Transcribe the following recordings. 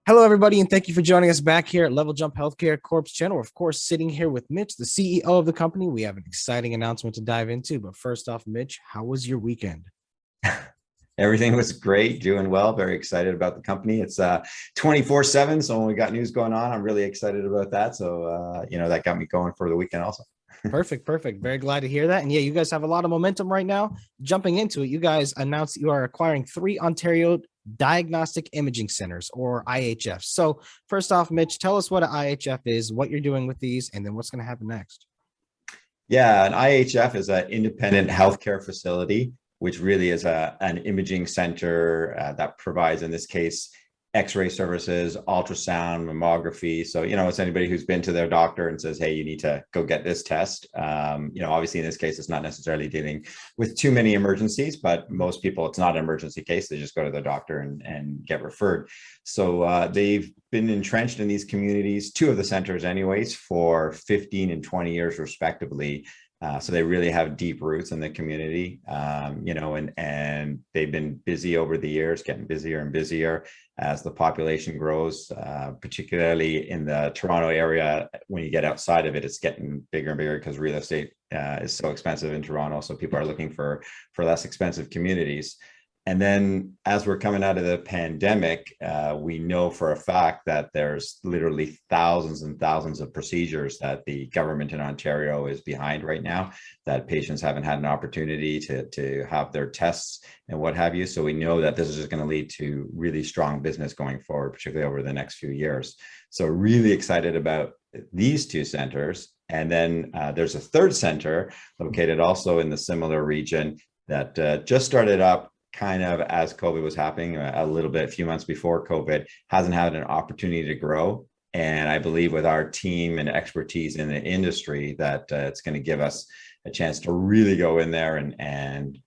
Hello, everybody, and thank you for joining us back here at Leveljump Healthcare Corp's channel. Of course, sitting here with Mitch, the CEO of the company. We have an exciting announcement to dive into. But first off, Mitch, how was your weekend? Everything was great, doing well, very excited about the company. It's 24/7, so when we got news going on, I'm really excited about that. So, that got me going for the weekend also. Perfect, perfect. Very glad to hear that. And yeah, you guys have a lot of momentum right now. Jumping into it, you guys announced that you are acquiring 3 Ontario Diagnostic Imaging Centers, or IHF. So first off, Mitch, tell us what an IHF is, what you're doing with these, and then what's going to happen next. Yeah, an IHF is an independent healthcare facility, which really is an imaging center that provides, in this case, X-ray services, ultrasound, mammography. So, it's anybody who's been to their doctor and says, hey, you need to go get this test. Obviously in this case, it's not necessarily dealing with too many emergencies, but most people, it's not an emergency case. They just go to their doctor and get referred. So they've been entrenched in these communities, 2 of the centers anyways, for 15 and 20 years respectively. So they really have deep roots in the community, and they've been busy over the years, getting busier and busier as the population grows, particularly in the Toronto area. When you get outside of it, it's getting bigger and bigger because real estate is so expensive in Toronto. So people are looking for less expensive communities. And then as we're coming out of the pandemic, we know for a fact that there's literally thousands and thousands of procedures that the government in Ontario is behind right now, that patients haven't had an opportunity to have their tests and what have you. So we know that this is just going to lead to really strong business going forward, particularly over the next few years. So really excited about these 2 centers. And then there's a 3rd center located also in the similar region that just started up kind of as COVID was happening a few months before COVID, hasn't had an opportunity to grow. And I believe with our team and expertise in the industry that it's going to give us a chance to really go in there and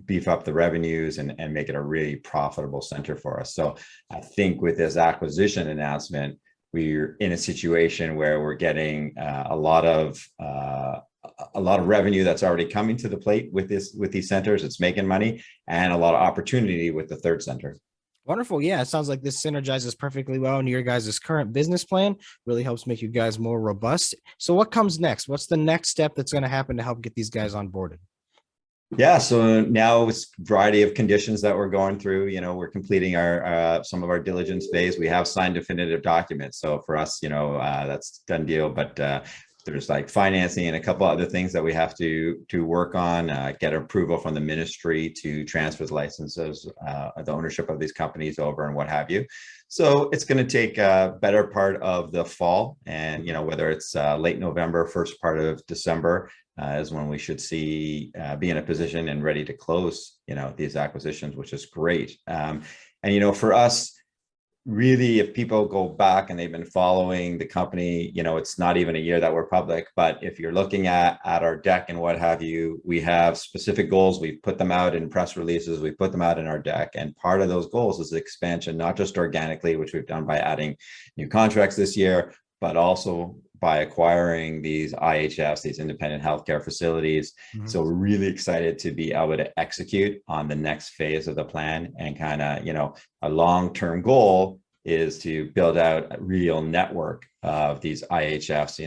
beef up the revenues and make it a really profitable center for us. So I think with this acquisition announcement, we're in a situation where we're getting a lot of revenue that's already coming to the plate with these centers. It's making money, and a lot of opportunity with the 3rd center. Wonderful. Yeah, it sounds like this synergizes perfectly well into your guys' current business plan, really helps make you guys more robust. So what comes next? What's the next step that's going to happen to help get these guys onboarded? Yeah, so now it's a variety of conditions that we're going through. We're completing some of our diligence phase. We have signed definitive documents. So for us, that's done deal. But there's like financing and a couple other things that we have to work on, get approval from the ministry to transfer the licenses, the ownership of these companies over and what have you. So it's going to take a better part of the fall, and whether it's late November, first part of December is when we should be in a position and ready to close these acquisitions, which is great. And for us, really, if people go back and they've been following the company, it's not even a year that we're public, but if you're looking at our deck and what have you, we have specific goals. We put them out in press releases, we put them out in our deck. And part of those goals is expansion, not just organically, which we've done by adding new contracts this year, but also by acquiring these IHFs, these independent healthcare facilities. Mm-hmm. So we're really excited to be able to execute on the next phase of the plan, and kind of, a long-term goal is to build out a real network of these IHFs,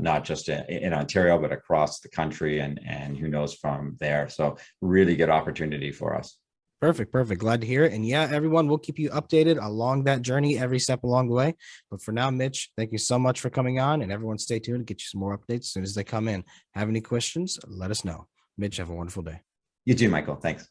not just in Ontario, but across the country, and who knows from there. So really good opportunity for us. Perfect. Perfect. Glad to hear it. And yeah, everyone, we'll keep you updated along that journey every step along the way. But for now, Mitch, thank you so much for coming on, and everyone stay tuned to get you some more updates as soon as they come in. Have any questions? Let us know. Mitch, have a wonderful day. You too, Michael. Thanks.